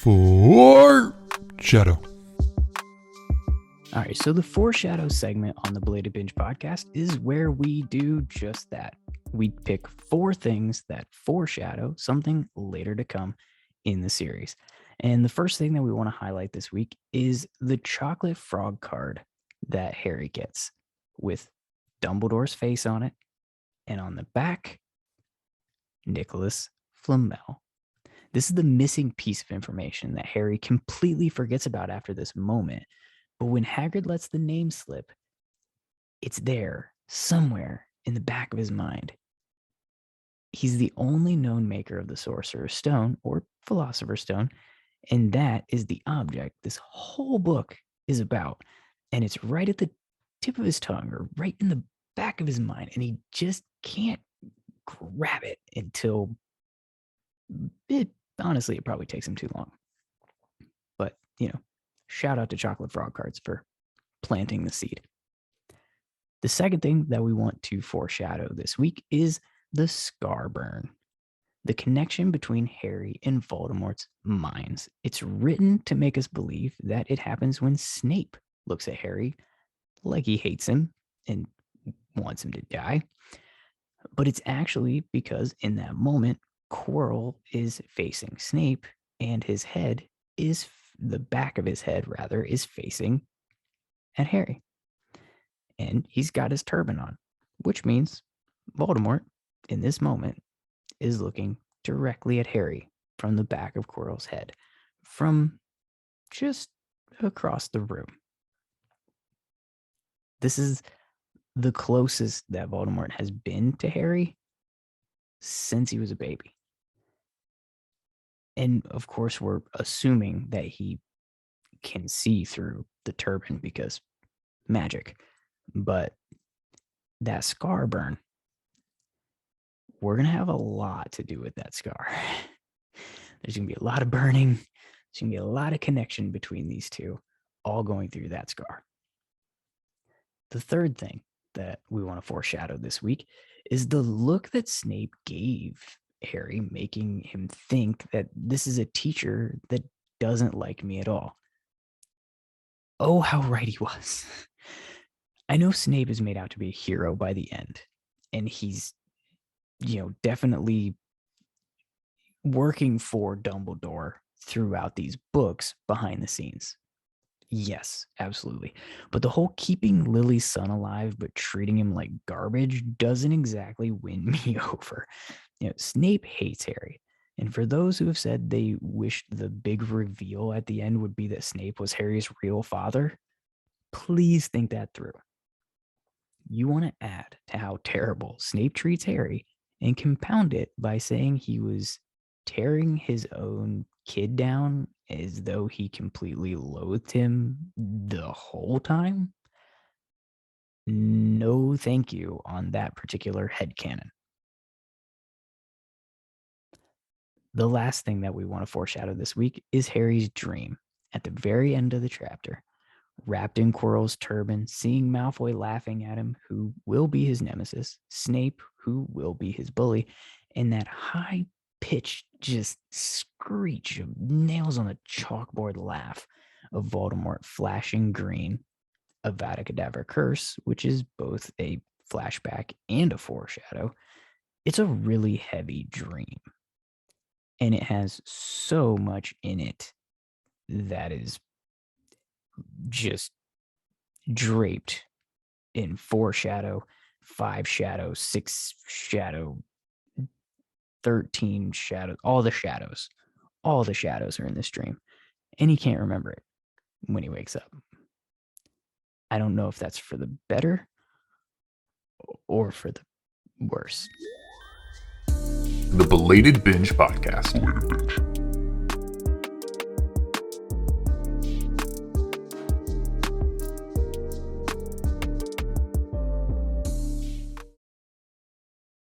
Foreshadow. All right, so the foreshadow segment on the Belated Binge podcast is where we do just that. We pick 4 things that foreshadow something later to come in the series. And the first thing that we want to highlight this week is the chocolate frog card that Harry gets with Dumbledore's face on it, and on the back, Nicolas Flamel. This is the missing piece of information that Harry completely forgets about after this moment. But when Hagrid lets the name slip, it's there somewhere in the back of his mind. He's the only known maker of the Sorcerer's Stone, or Philosopher's Stone, and that is the object this whole book is about. And it's right at the tip of his tongue, or right in the back of his mind, and he just can't grab it until honestly, it probably takes him too long. But, shout out to Chocolate Frog Cards for planting the seed. The second thing that we want to foreshadow this week is the scar burn, the connection between Harry and Voldemort's minds. It's written to make us believe that it happens when Snape looks at Harry like he hates him and wants him to die. But it's actually because in that moment, Quirrell is facing Snape, and the back of his head rather, is facing at Harry. And he's got his turban on, which means Voldemort, in this moment, is looking directly at Harry from the back of Quirrell's head, from just across the room. This is the closest that Voldemort has been to Harry since he was a baby. And of course, we're assuming that he can see through the turban because magic. But that scar burn, we're going to have a lot to do with that scar. There's going to be a lot of burning. There's going to be a lot of connection between these two, all going through that scar. The third thing that we want to foreshadow this week is the look that Snape gave Harry, making him think that this is a teacher that doesn't like me at all. Oh, how right he was. I know Snape is made out to be a hero by the end, and he's, definitely working for Dumbledore throughout these books behind the scenes. Yes, absolutely. But the whole keeping Lily's son alive but treating him like garbage doesn't exactly win me over. Snape hates Harry. And for those who have said they wish the big reveal at the end would be that Snape was Harry's real father, please think that through. You want to add to how terrible Snape treats Harry and compound it by saying he was tearing his own kid down as though he completely loathed him the whole time? No thank you on that particular headcanon. The last thing that we want to foreshadow this week is Harry's dream at the very end of the chapter. Wrapped in Quirrell's turban, seeing Malfoy laughing at him, who will be his nemesis, Snape, who will be his bully, and that high-pitched just screech of nails on a chalkboard laugh of Voldemort flashing green, Avada Kedavra curse, which is both a flashback and a foreshadow. It's a really heavy dream. And it has so much in it that is just draped in foreshadow, 5 shadow, 6 shadow, 13 shadow, all the shadows are in this dream, and he can't remember it when he wakes up. I don't know if that's for the better or for the worse. The Belated Binge podcast.